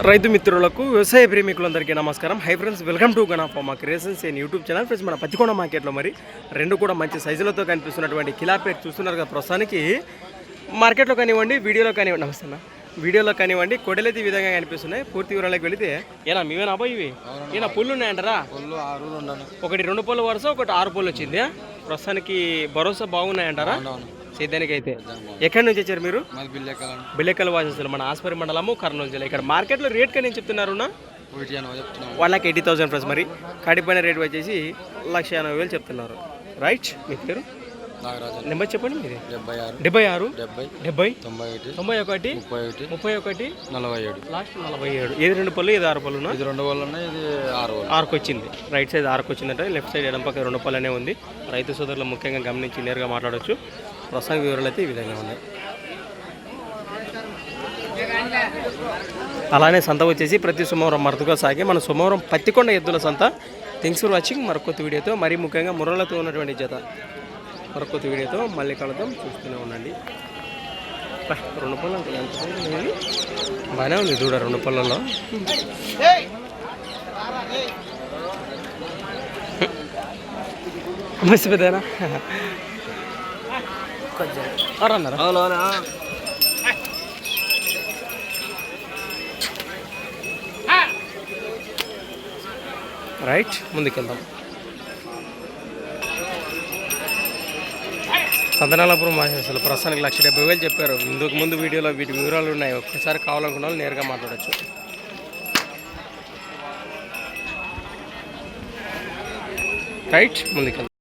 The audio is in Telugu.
రైతు మిత్రులకు వ్యవసాయ ప్రేమికులందరికీ నమస్కారం. హై ఫ్రెండ్స్, వెల్కమ్ టు గన్ ఆఫ్ మా creations and YouTube channel. Friends, మన పత్తికొండ మార్కెట్లో మరి రెండు కూడా మంచి సైజులతో కనిపిస్తున్నటువంటి కిలాపేట్ చూస్తున్నారు కదా. ప్రస్తుతానికి మార్కెట్లో కానివ్వండి, వీడియోలో కానివ్వండి, నమస్తే అన్న, వీడియోలో కానివ్వండి కొడలైతే ఈ విధంగా కనిపిస్తున్నాయి. పూర్తి వివరాలకు వెళితే ఏనా మీవేనా అబ్బాయి ఇవి ఏనా పుల్లు ఉన్నాయంటారా? ఒకటి 2 పళ్ళు వరుస, ఒకటి 6 పళ్ళు వచ్చింది. ప్రస్తుతానికి భరోసా బాగున్నాయంటారా? సేద్యానికి అయితే ఎక్కడి నుంచి వచ్చారు మీరు? బిల్లెక్కల వాసేస్తారు, మన ఆస్పరి మండలము, కర్నూలు జిల్లా. ఇక్కడ మార్కెట్లో రేట్ కానీ ఏం చెప్తున్నారు? 1,80,000 ఫ్రెండ్స్. మరి కడిపోయిన రేట్ వచ్చేసి 1,80,000 చెప్తున్నారు. రైట్, మీ పేరు నెంబర్ చెప్పండి. మీది 76 70 91 31 47 లాస్ట్ 47. ఏది 2 పళ్ళు, ఏది 6 పళ్ళు? ఇది 2 పళ్ళు ఉన్నాయి, ఇది 6కు వచ్చింది. రైట్ సైడ్ 6కు వచ్చిందంటే, లెఫ్ట్ సైడ్ ఎడం పక్క 2 పళ్ళనే ఉంది. రైతు సోదరులు ముఖ్యంగా గమనించి నేరుగా మాట్లాడవచ్చు. ప్రస్తుతానికి వివరాలు అయితే ఈ విధంగా ఉన్నాయి. అలానే సంత వచ్చేసి ప్రతి సోమవారం మరతుగా సాగి మన సోమవారం పత్తికొండ ఎద్దుల సంత. Thanks for watching. మరొక వీడియోతో, మరీ ముఖ్యంగా ముర్రలతో ఉన్నటువంటి జత మరొక వీడియోతో మళ్ళీ కలుద్దాం. చూస్తూనే ఉండండి. 2 పళ్ళు అంటే బాగానే ఉంది దూడ. 2 పళ్ళల్లో మస్తు పెద్దనా అన్నారా? రైట్, ముందుకెళ్దాం. సంతనాలపురం మాసేసారు. ప్రస్తుతానికి 1,70,000 చెప్పారు. ఇందుకు ముందు వీడియోలో వీటి వివరాలు ఉన్నాయి. ఒక్కసారి కావాలనుకున్న వాళ్ళు నేరుగా మాట్లాడచ్చు. రైట్, ముందుకెళ్దాం.